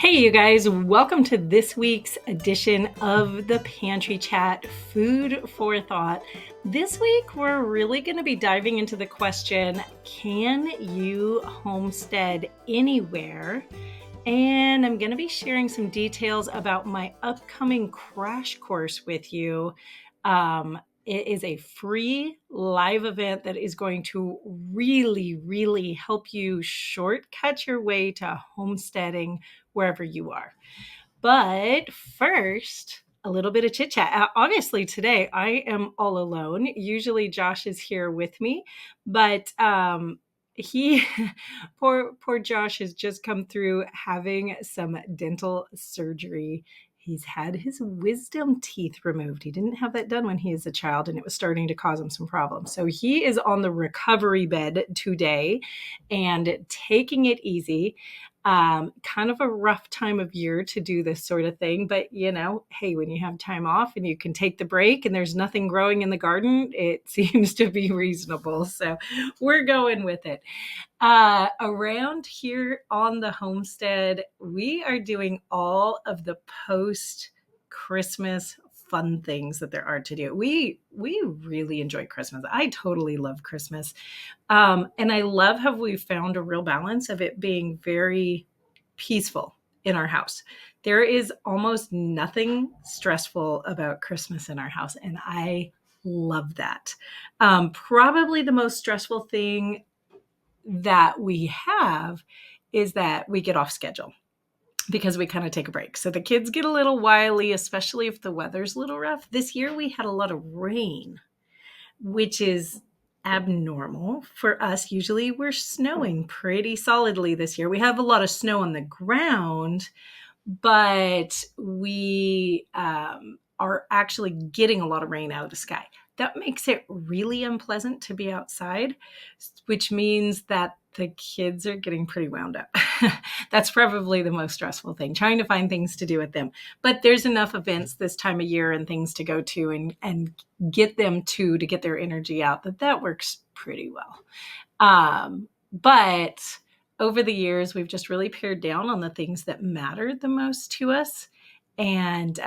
Hey, you guys, welcome to this week's edition of the Pantry Chat Food for Thought. This week, we're really going to be diving into the question, can you homestead anywhere? And I'm going to be sharing some details about my upcoming crash course with you. It is a free live event that is going to really help you shortcut your way to homesteading wherever you are. But first, a little bit of chit chat. Obviously, today I am all alone. Usually, Josh is here with me, but he, poor Josh, has just come through having some dental surgery. He's had his wisdom teeth removed. He didn't have that done when he was a child, and it was starting to cause him some problems. So he is on the recovery bed today and taking it easy. Kind of a rough time of year to do this sort of thing, but hey, when you have time off and you can take the break and there's nothing growing in the garden, it seems to be reasonable. So we're going with it. Around here on the homestead, we are doing all of the post Christmas fun things that there are to do. We really enjoy Christmas. I totally love Christmas. And I love how we've found a real balance of it being very peaceful in our house. There is almost nothing stressful about Christmas in our house, and I love that. Probably the most stressful thing that we have is that we get off schedule because we kind of take a break. So the kids get a little wily, especially if the weather's a little rough. This year we had a lot of rain, which is abnormal for us. Usually we're snowing pretty solidly this year. We have a lot of snow on the ground, but we are actually getting a lot of rain out of the sky. That makes it really unpleasant to be outside, which means that the kids are getting pretty wound up. That's probably the most stressful thing, trying to find things to do with them. But there's enough events this time of year and things to go to and get them to get their energy out that works pretty well. But over the years, we've just really pared down on the things that matter the most to us. And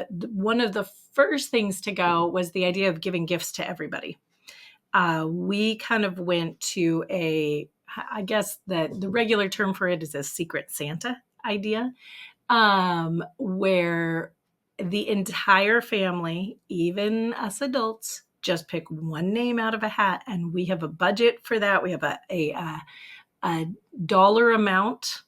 one of the first things to go was the idea of giving gifts to everybody. We kind of went to I guess the regular term for it is a secret Santa idea, where the entire family, even us adults, just pick one name out of a hat, and we have a budget for that. We have a dollar amount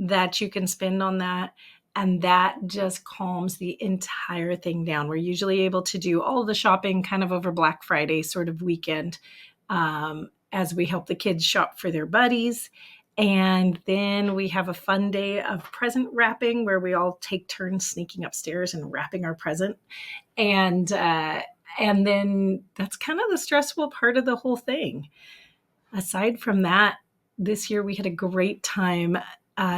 that you can spend on that. And that just calms the entire thing down. We're usually able to do all the shopping kind of over Black Friday sort of weekend, as we help the kids shop for their buddies. And then we have a fun day of present wrapping where we all take turns sneaking upstairs and wrapping our present. And then that's kind of the stressful part of the whole thing. Aside from that, this year we had a great time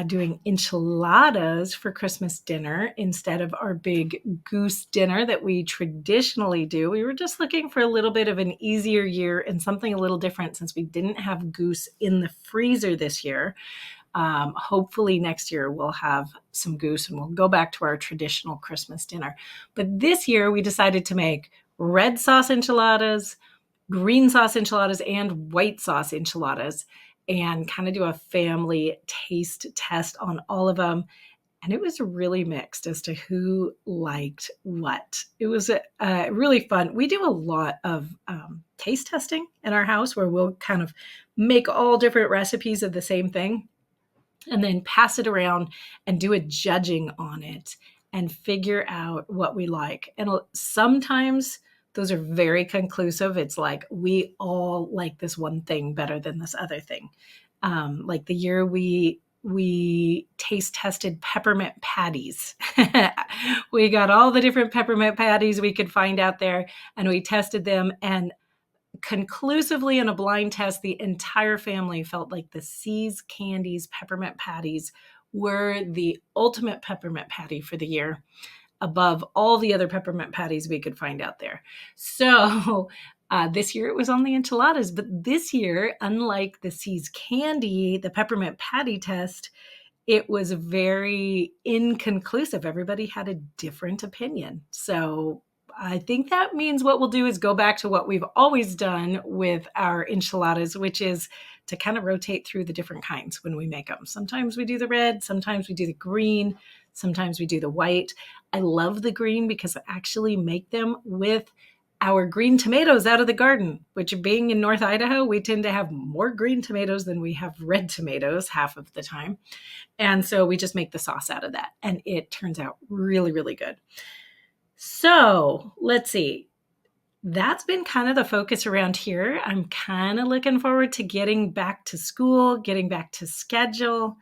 doing enchiladas for Christmas dinner instead of our big goose dinner that we traditionally do. We were just looking for a little bit of an easier year and something a little different since we didn't have goose in the freezer this year. Hopefully next year we'll have some goose and we'll go back to our traditional Christmas dinner. But this year we decided to make red sauce enchiladas, green sauce enchiladas, and white sauce enchiladas, and kind of do a family taste test on all of them. And it was really mixed as to who liked what. It was really fun. We do a lot of taste testing in our house where we'll kind of make all different recipes of the same thing and then pass it around and do a judging on it and figure out what we like. And sometimes those are very conclusive. It's like we all like this one thing better than this other thing. Like the year we taste tested peppermint patties. We got all the different peppermint patties we could find out there, and we tested them. And conclusively in a blind test, the entire family felt like the See's Candies peppermint patties were the ultimate peppermint patty for the year, above all the other peppermint patties we could find out there. So this year it was on the enchiladas, but this year, unlike the See's Candy, the peppermint patty test, it was very inconclusive. Everybody had a different opinion. So I think that means what we'll do is go back to what we've always done with our enchiladas, which is to kind of rotate through the different kinds when we make them. Sometimes we do the red, sometimes we do the green, sometimes we do the white. I love the green because I actually make them with our green tomatoes out of the garden, which being in North Idaho, we tend to have more green tomatoes than we have red tomatoes half of the time. And so we just make the sauce out of that. And it turns out really, really good. So let's see. That's been kind of the focus around here. I'm kind of looking forward to getting back to school, getting back to schedule.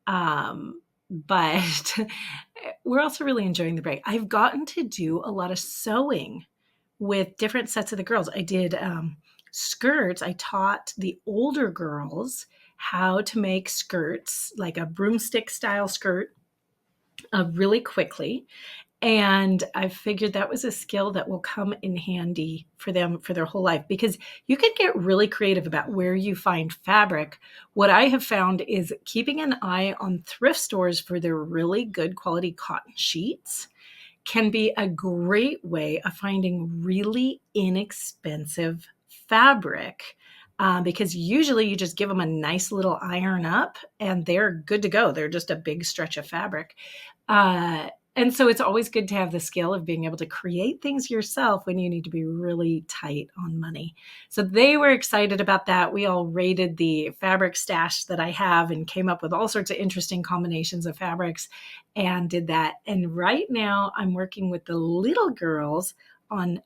But we're also really enjoying the break. I've gotten to do a lot of sewing with different sets of the girls. I did skirts. I taught the older girls how to make skirts, like a broomstick style skirt, really quickly. And I figured that was a skill that will come in handy for them for their whole life, because you can get really creative about where you find fabric. What I have found is keeping an eye on thrift stores for their really good quality cotton sheets can be a great way of finding really inexpensive fabric. Because usually you just give them a nice little iron up and they're good to go. They're just a big stretch of fabric. And so it's always good to have the skill of being able to create things yourself when you need to be really tight on money. So they were excited about that. We all rated the fabric stash that I have and came up with all sorts of interesting combinations of fabrics and did that. And right now I'm working with the little girls on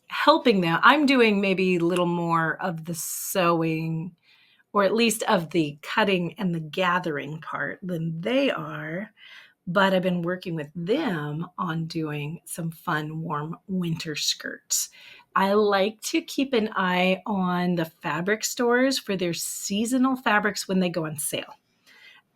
helping them. I'm doing maybe a little more of the sewing, or at least of the cutting and the gathering part, than they are. But I've been working with them on doing some fun, warm winter skirts. I like to keep an eye on the fabric stores for their seasonal fabrics when they go on sale.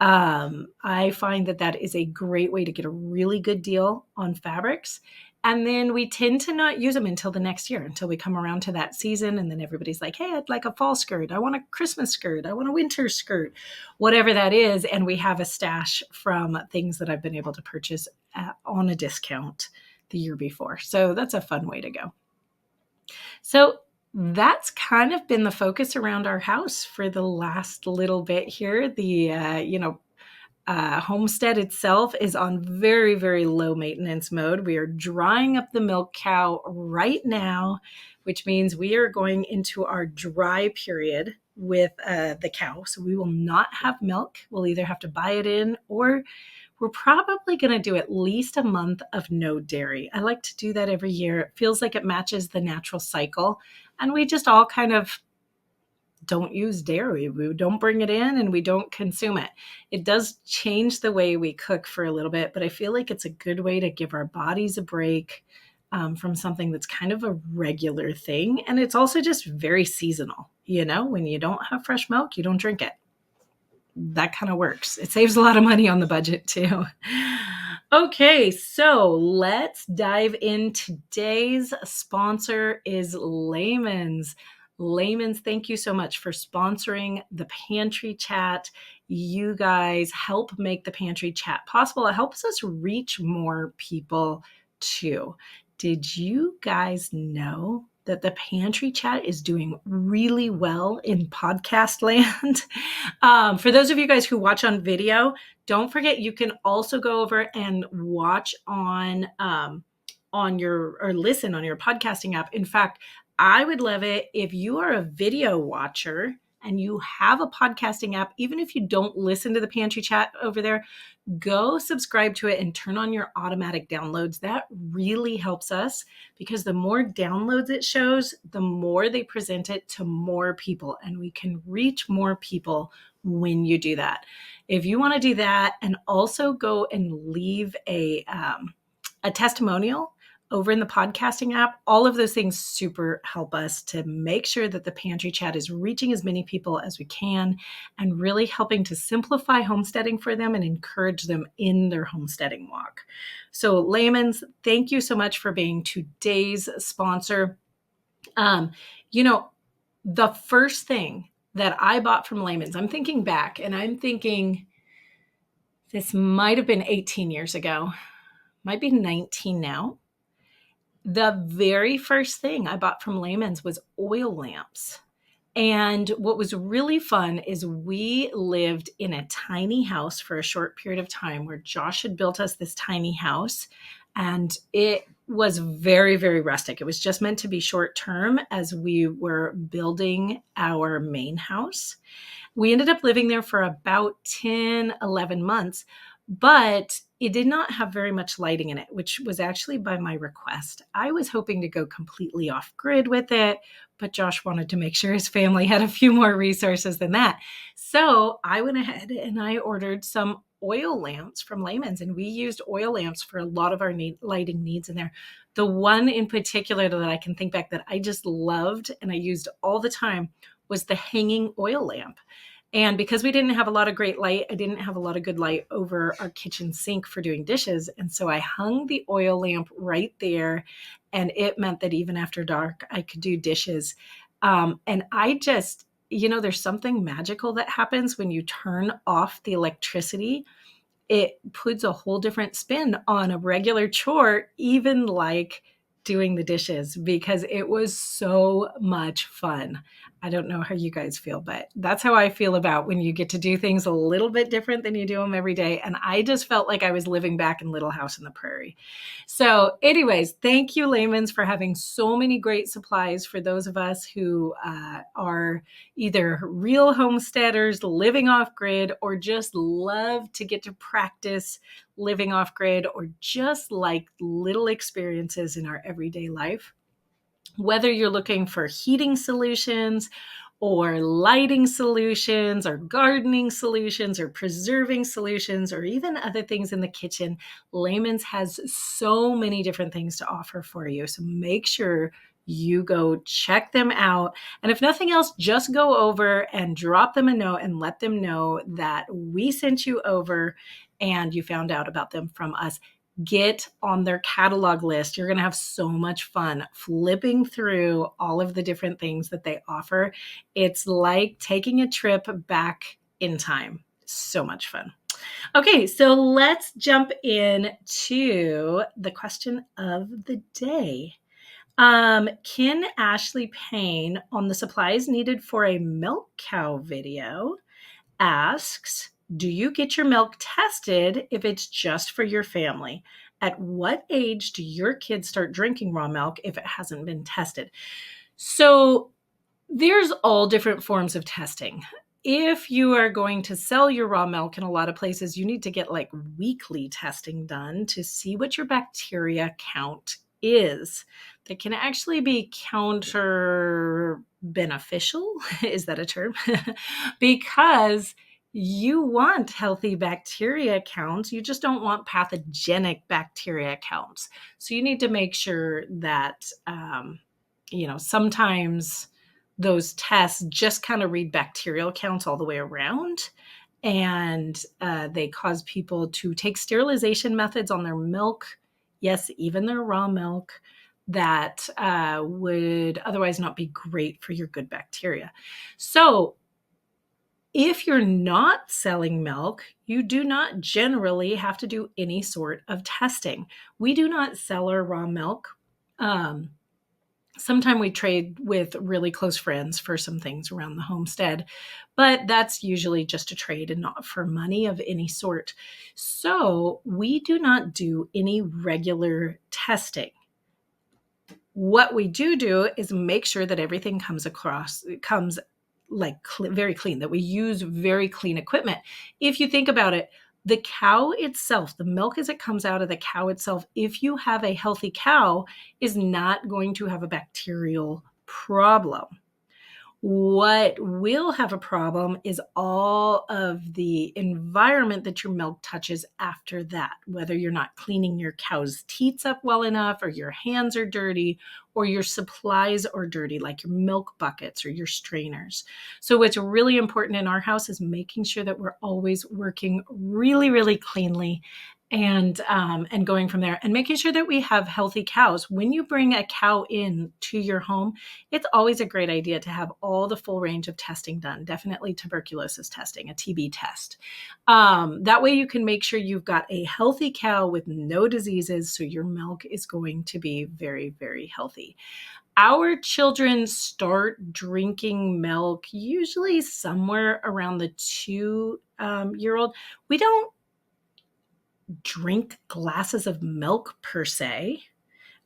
I find that that is a great way to get a really good deal on fabrics. And then we tend to not use them until the next year, until we come around to that season. And then everybody's like, hey, I'd like a fall skirt. I want a Christmas skirt. I want a winter skirt, whatever that is. And we have a stash from things that I've been able to purchase on a discount the year before. So that's a fun way to go. So that's kind of been the focus around our house for the last little bit here. The, homestead itself is on very, very low maintenance mode. We are drying up the milk cow right now, which means we are going into our dry period with the cow. So we will not have milk. We'll either have to buy it in, or we're probably going to do at least a month of no dairy. I like to do that every year. It feels like it matches the natural cycle. And we just all kind of don't use dairy. We don't bring it in and we don't consume it. It does change the way we cook for a little bit, but I feel like it's a good way to give our bodies a break from something that's kind of a regular thing. And it's also just very seasonal. You know, when you don't have fresh milk, you don't drink it. That kind of works. It saves a lot of money on the budget too. Okay, so let's dive in. Today's sponsor is Lehmans. Lehmans, thank you so much for sponsoring the Pantry Chat. You guys help make the Pantry Chat possible. It helps us reach more people too. Did you guys know that the Pantry Chat is doing really well in podcast land? For those of you guys who watch on video, don't forget you can also go over and watch on your, or listen on your podcasting app. In fact, I would love it if you are a video watcher and you have a podcasting app, even if you don't listen to the Pantry Chat over there, go subscribe to it and turn on your automatic downloads. That really helps us, because the more downloads it shows, the more they present it to more people, and we can reach more people when you do that. If you want to do that and also go and leave a testimonial over in the podcasting app, all of those things super help us to make sure that the Pantry Chat is reaching as many people as we can and really helping to simplify homesteading for them and encourage them in their homesteading walk. So Lehmans, thank you so much for being today's sponsor. The first thing that I bought from Lehmans, I'm thinking back and I'm thinking, This might have been 18 years ago, might be 19 now. The very first thing I bought from Lehmans was oil lamps. And what was really fun is we lived in a tiny house for a short period of time where Josh had built us this tiny house. And it was very, very rustic. It was just meant to be short term as we were building our main house. We ended up living there for about 10, 11 months, but it did not have very much lighting in it, which was actually by my request. I was hoping to go completely off grid with it, but Josh wanted to make sure his family had a few more resources than that. So I went ahead and I ordered some oil lamps from Lehmans, and we used oil lamps for a lot of our lighting needs in there. The one in particular that I can think back that I just loved and I used all the time was the hanging oil lamp. And because we didn't have a lot of great light, I didn't have a lot of good light over our kitchen sink for doing dishes. And so I hung the oil lamp right there. And it meant that even after dark, I could do dishes. And I just, there's something magical that happens when you turn off the electricity. It puts a whole different spin on a regular chore, even like doing the dishes, because it was so much fun. I don't know how you guys feel, but that's how I feel about when you get to do things a little bit different than you do them every day. And I just felt like I was living back in Little House on the Prairie. So anyways, thank you, Lehmans, for having so many great supplies for those of us who are either real homesteaders living off grid or just love to get to practice living off grid or just like little experiences in our everyday life. Whether you're looking for heating solutions or lighting solutions or gardening solutions or preserving solutions or even other things in the kitchen, Lehmans has so many different things to offer for you. So make sure you go check them out. And if nothing else, just go over and drop them a note and let them know that we sent you over and you found out about them from us. Get on their catalog list. You're going to have so much fun flipping through all of the different things that they offer. It's like taking a trip back in time. So much fun. Okay, so let's jump in to the question of the day. Ken Ashley Payne on the supplies needed for a milk cow video asks, do you get your milk tested if it's just for your family? At what age do your kids start drinking raw milk if it hasn't been tested? So there's all different forms of testing. If you are going to sell your raw milk in a lot of places, you need to get like weekly testing done to see what your bacteria count is. That can actually be counter beneficial. Is that a term? Because you want healthy bacteria counts. You just don't want pathogenic bacteria counts. So you need to make sure that, sometimes those tests just kind of read bacterial counts all the way around. And they cause people to take sterilization methods on their milk. Yes, even their raw milk that would otherwise not be great for your good bacteria. So if you're not selling milk, you do not generally have to do any sort of testing. We do not sell our raw milk. Sometimes we trade with really close friends for some things around the homestead, but that's usually just a trade and not for money of any sort. So we do not do any regular testing. What we do is make sure that everything comes like very clean, that we use very clean equipment. If you think about it, the cow itself, the milk as it comes out of the cow itself, if you have a healthy cow, is not going to have a bacterial problem. What will have a problem is all of the environment that your milk touches after that, whether you're not cleaning your cow's teats up well enough, or your hands are dirty, or your supplies are dirty, like your milk buckets or your strainers. So what's really important in our house is making sure that we're always working really, really cleanly and going from there, and making sure that we have healthy cows. When you bring a cow in to your home, it's always a great idea to have all the full range of testing done. Definitely tuberculosis testing, a TB test. That way you can make sure you've got a healthy cow with no diseases, so your milk is going to be very, very healthy. Our children start drinking milk usually somewhere around the 2-year old. We don't drink glasses of milk per se.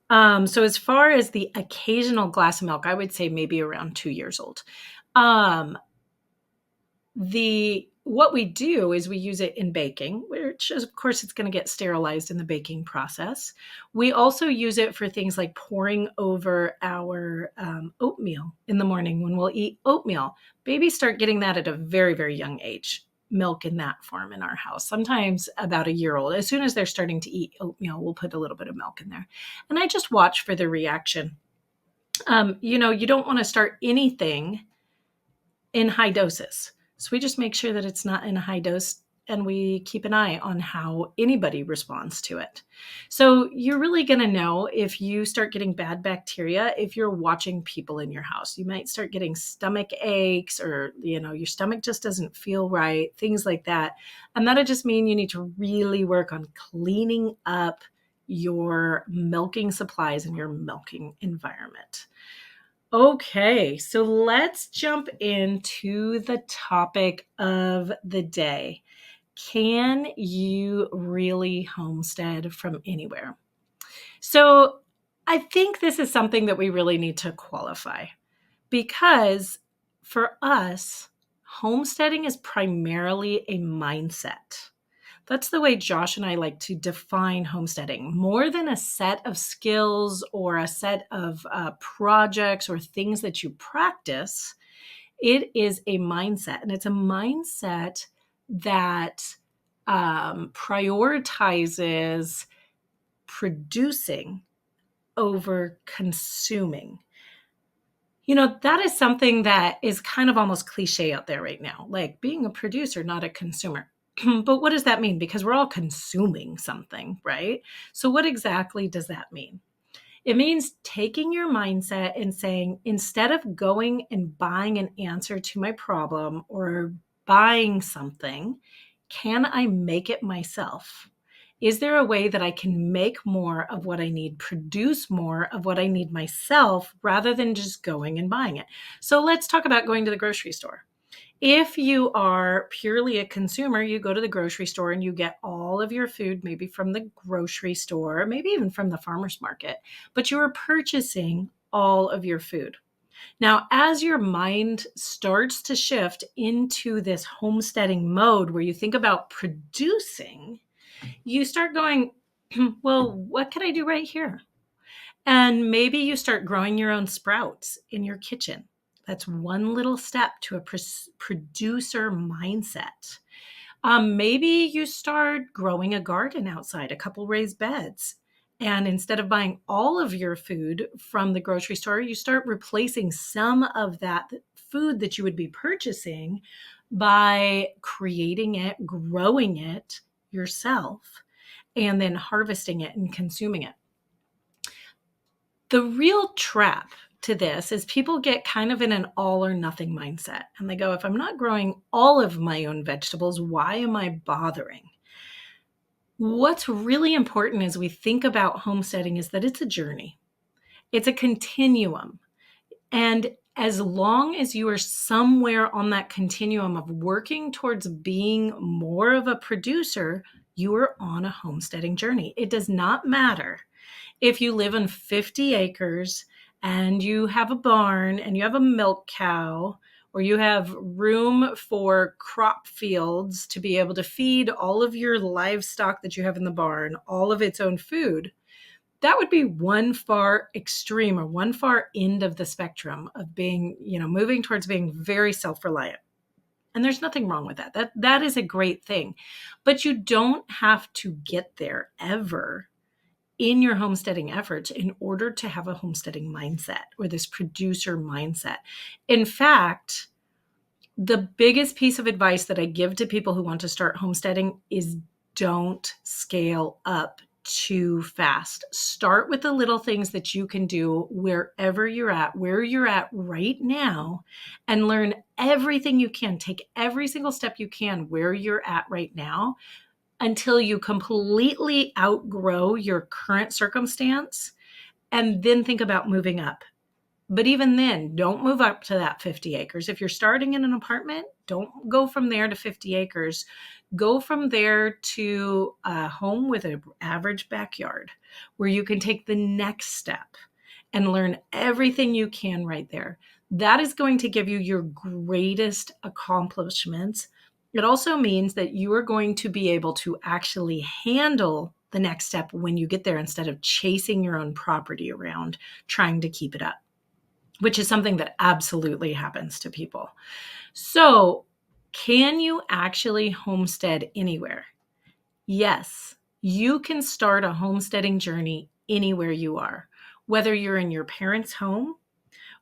So as far as the occasional glass of milk, I would say maybe around 2 years old. What we do is we use it in baking, which is, of course, it's going to get sterilized in the baking process. We also use it for things like pouring over our oatmeal in the morning when we'll eat oatmeal. Babies start getting that at a very, very young age. Milk in that form in our house, sometimes about 1 year old. As soon as they're starting to eat oatmeal, we'll put a little bit of milk in there. And I just watch for the reaction. You don't want to start anything in high doses. So we just make sure that it's not in a high dose, and we keep an eye on how anybody responds to it. So you're really going to know if you start getting bad bacteria if you're watching people in your house. You might start getting stomach aches, or your stomach just doesn't feel right, things like that. And that'll just mean you need to really work on cleaning up your milking supplies and your milking environment. Okay, so let's jump into the topic of the day. Can you really homestead from anywhere? So I think this is something that we really need to qualify, because for us, homesteading is primarily a mindset. That's the way Josh and I like to define homesteading. More than a set of skills or a set of projects or things that you practice, it is a mindset. And it's a mindset that prioritizes producing over consuming. That is something that is kind of almost cliche out there right now, like being a producer, not a consumer. But what does that mean? Because we're all consuming something, right? So what exactly does that mean? It means taking your mindset and saying, instead of going and buying an answer to my problem or buying something, can I make it myself? Is there a way that I can make more of what I need, produce more of what I need myself, rather than just going and buying it? So let's talk about going to the grocery store. If you are purely a consumer, you go to the grocery store and you get all of your food, maybe from the grocery store, maybe even from the farmer's market, but you are purchasing all of your food. Now, as your mind starts to shift into this homesteading mode where you think about producing, you start going, well, what can I do right here? And maybe you start growing your own sprouts in your kitchen. That's one little step to a producer mindset. Maybe you start growing a garden outside, a couple raised beds. And instead of buying all of your food from the grocery store, you start replacing some of that food that you would be purchasing by creating it, growing it yourself, and then harvesting it and consuming it. The real trap to this is people get kind of in an all or nothing mindset. And they go, if I'm not growing all of my own vegetables, why am I bothering? What's really important as we think about homesteading is that it's a journey. It's a continuum. And as long as you are somewhere on that continuum of working towards being more of a producer, you are on a homesteading journey. It does not matter if you live on 50 acres and you have a barn and you have a milk cow, or you have room for crop fields to be able to feed all of your livestock that you have in the barn, all of its own food. That would be one far extreme or one far end of the spectrum of being, moving towards being very self-reliant. And there's nothing wrong with that. That is a great thing. But you don't have to get there ever in your homesteading efforts in order to have a homesteading mindset or this producer mindset. In fact, the biggest piece of advice that I give to people who want to start homesteading is don't scale up too fast. Start with the little things that you can do wherever you're at, where you're at right now, and learn everything you can. Take every single step you can where you're at right now until you completely outgrow your current circumstance, and then think about moving up. But even then, don't move up to that 50 acres. If you're starting in an apartment, don't go from there to 50 acres. Go from there to a home with an average backyard where you can take the next step and learn everything you can right there. That is going to give you your greatest accomplishments. It also means that you are going to be able to actually handle the next step when you get there instead of chasing your own property around trying to keep it up, which is something that absolutely happens to people. So, can you actually homestead anywhere? Yes, you can start a homesteading journey anywhere you are, whether you're in your parents' home,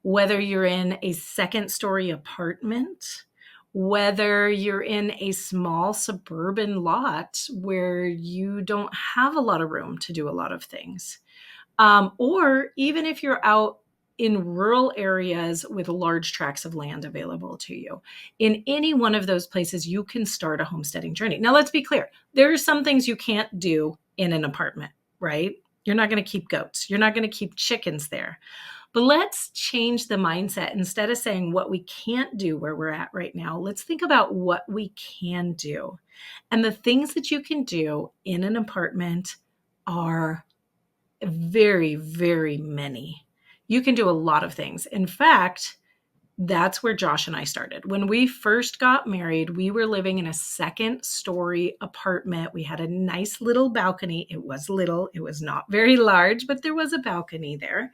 whether you're in a second story apartment, whether you're in a small suburban lot where you don't have a lot of room to do a lot of things. Or even if you're out in rural areas with large tracts of land available to you. In any one of those places, you can start a homesteading journey. Now, let's be clear. There are some things you can't do in an apartment, right? You're not going to keep goats. You're not going to keep chickens there. But let's change the mindset. Instead of saying what we can't do where we're at right now, let's think about what we can do. And the things that you can do in an apartment are very, very many. You can do a lot of things. In fact, that's where Josh and I started. When we first got married, we were living in a second story apartment. We had a nice little balcony. It was little, it was not very large, but there was a balcony there.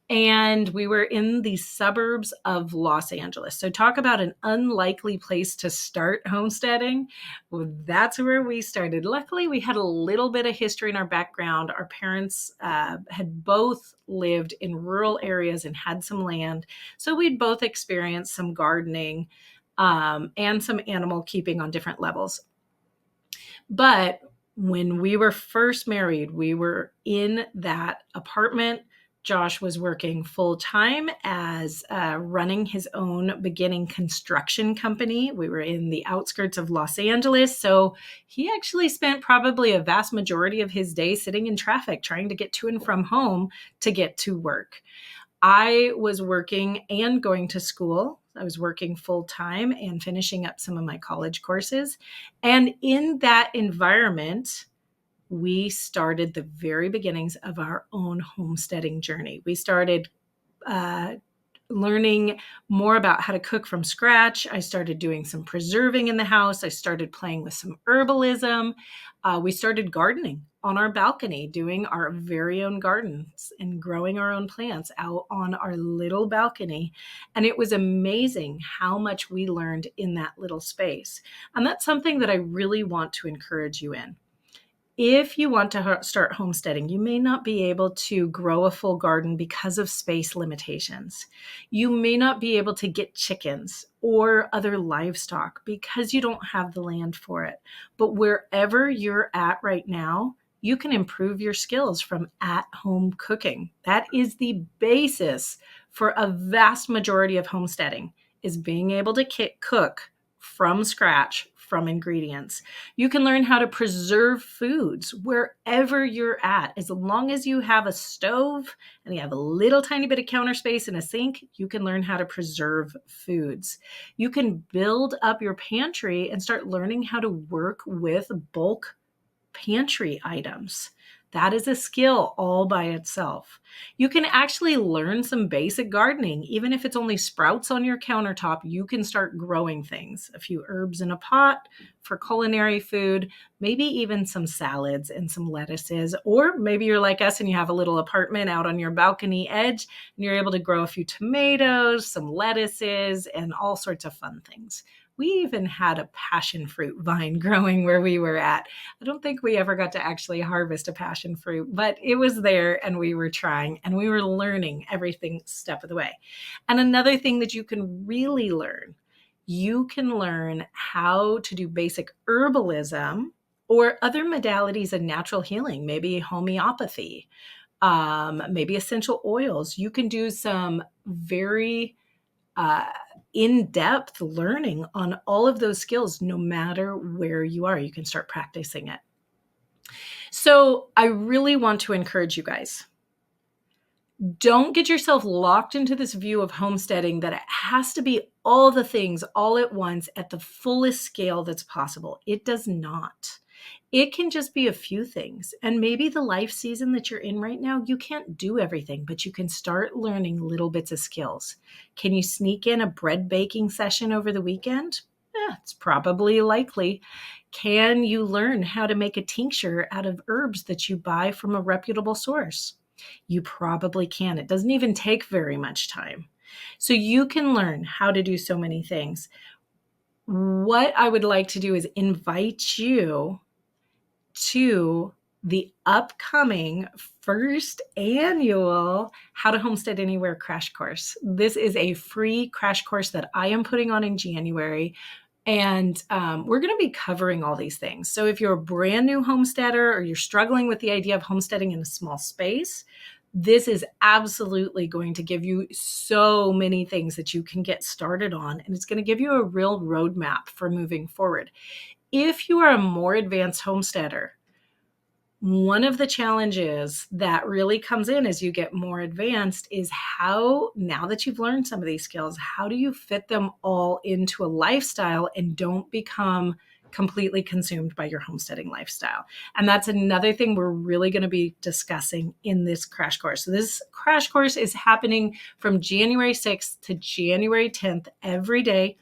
And we were in the suburbs of Los Angeles. So talk about an unlikely place to start homesteading. Well, that's where we started. Luckily, we had a little bit of history in our background. Our parents had both lived in rural areas and had some land. So we'd both experienced some gardening and some animal keeping on different levels. But when we were first married, we were in that apartment. Josh was working full time as running his own beginning construction company. We were in the outskirts of Los Angeles. So he actually spent probably a vast majority of his day sitting in traffic, trying to get to and from home to get to work. I was working and going to school. I was working full time and finishing up some of my college courses. And in that environment, we started the very beginnings of our own homesteading journey. We started learning more about how to cook from scratch. I started doing some preserving in the house. I started playing with some herbalism. We started gardening on our balcony, doing our very own gardens and growing our own plants out on our little balcony. And it was amazing how much we learned in that little space. And that's something that I really want to encourage you in. If you want to start homesteading, you may not be able to grow a full garden because of space limitations. You may not be able to get chickens or other livestock because you don't have the land for it. But wherever you're at right now, you can improve your skills from at-home cooking. That is the basis for a vast majority of homesteading, is being able to cook from scratch, from ingredients. You can learn how to preserve foods wherever you're at. As long as you have a stove and you have a little tiny bit of counter space and a sink, you can learn how to preserve foods. You can build up your pantry and start learning how to work with bulk pantry items. That is a skill all by itself. You can actually learn some basic gardening. Even if it's only sprouts on your countertop, you can start growing things. A few herbs in a pot for culinary food, maybe even some salads and some lettuces. Or maybe you're like us and you have a little apartment out on your balcony edge and you're able to grow a few tomatoes, some lettuces, and all sorts of fun things. We even had a passion fruit vine growing where we were at. I don't think we ever got to actually harvest a passion fruit, but it was there and we were trying and we were learning everything step of the way. And another thing that you can really learn, you can learn how to do basic herbalism or other modalities of natural healing, maybe homeopathy, maybe essential oils. You can do some very uh, in-depth learning on all of those skills, no matter where you are. You can start practicing it. So I really want to encourage you guys. Don't get yourself locked into this view of homesteading that it has to be all the things all at once at the fullest scale that's possible. It does not. It can just be a few things. And maybe the life season that you're in right now, you can't do everything, but you can start learning little bits of skills. Can you sneak in a bread baking session over the weekend? It's probably likely. Can you learn how to make a tincture out of herbs that you buy from a reputable source? You probably can. It doesn't even take very much time. So you can learn how to do so many things. What I would like to do is invite you to the upcoming first annual How to Homestead Anywhere Crash Course. This is a free crash course that I am putting on in January. And we're going to be covering all these things. So if you're a brand new homesteader or you're struggling with the idea of homesteading in a small space, this is absolutely going to give you so many things that you can get started on. And it's going to give you a real roadmap for moving forward. If you are a more advanced homesteader, one of the challenges that really comes in as you get more advanced is how, now that you've learned some of these skills, how do you fit them all into a lifestyle and don't become completely consumed by your homesteading lifestyle? And that's another thing we're really going to be discussing in this crash course. So this crash course is happening from January 6th to January 10th every day.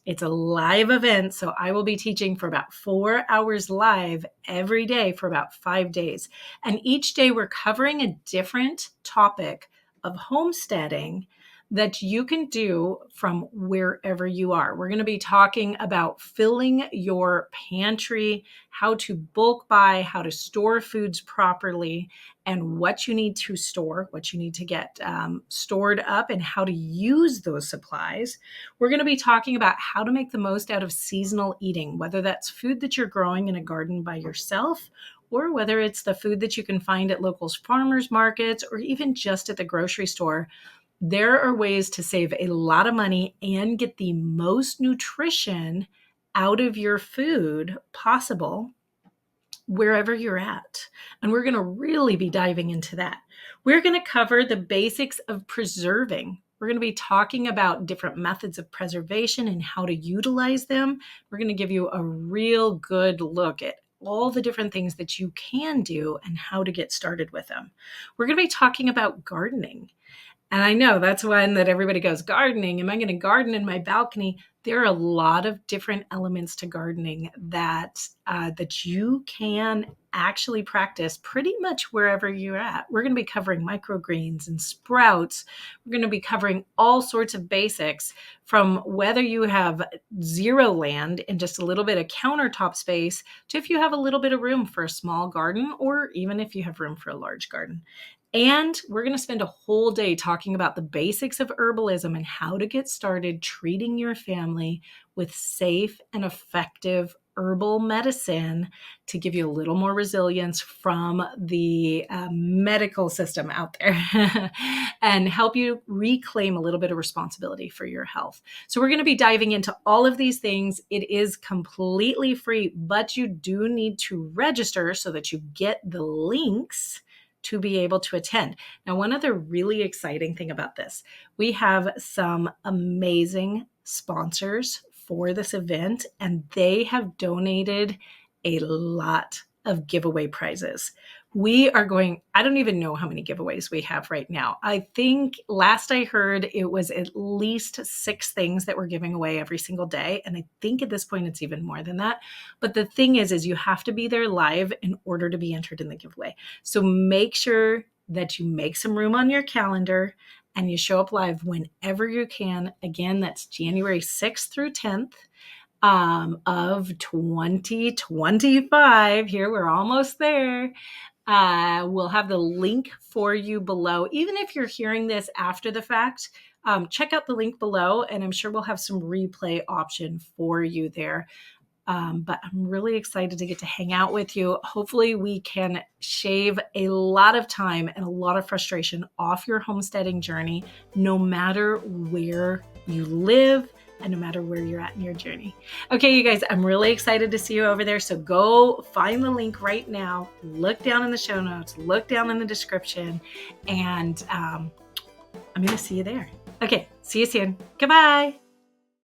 It's a live event, so I will be teaching for about 4 hours live every day for about 5 days. And each day we're covering a different topic of homesteading that you can do from wherever you are. We're going to be talking about filling your pantry, how to bulk buy, how to store foods properly, and what you need to store, what you need to get stored up, and how to use those supplies. We're going to be talking about how to make the most out of seasonal eating, whether that's food that you're growing in a garden by yourself, or whether it's the food that you can find at local farmers markets, or even just at the grocery store. There are ways to save a lot of money and get the most nutrition out of your food possible wherever you're at. And we're going to really be diving into that. We're going to cover the basics of preserving. We're going to be talking about different methods of preservation and how to utilize them. We're going to give you a real good look at all the different things that you can do and how to get started with them. We're going to be talking about gardening. And I know that's one that everybody goes, gardening. Am I going to garden in my balcony? There are a lot of different elements to gardening that you can actually practice pretty much wherever you're at. We're going to be covering microgreens and sprouts. We're going to be covering all sorts of basics, from whether you have zero land and just a little bit of countertop space to if you have a little bit of room for a small garden, or even if you have room for a large garden. And we're going to spend a whole day talking about the basics of herbalism and how to get started treating your family with safe and effective herbal medicine to give you a little more resilience from the medical system out there and help you reclaim a little bit of responsibility for your health. So we're going to be diving into all of these things. It is completely free, but you do need to register so that you get the links to be able to attend. Now, one other really exciting thing about this, we have some amazing sponsors for this event, and they have donated a lot of giveaway prizes. We are going, I don't even know how many giveaways we have right now. I think last I heard it was at least 6 things that we're giving away every single day. And I think at this point it's even more than that. But the thing is you have to be there live in order to be entered in the giveaway. So make sure that you make some room on your calendar and you show up live whenever you can. Again, that's January 6th through 10th. Of 2025. Here, we're almost there. We'll have the link for you below. Even if you're hearing this after the fact, check out the link below, and I'm sure we'll have some replay option for you there. But I'm really excited to get to hang out with you. Hopefully we can shave a lot of time and a lot of frustration off your homesteading journey, no matter where you live and no matter where you're at in your journey. Okay, you guys, I'm really excited to see you over there. So go find the link right now, look down in the show notes, look down in the description, and I'm going to see you there. Okay, see you soon. Goodbye.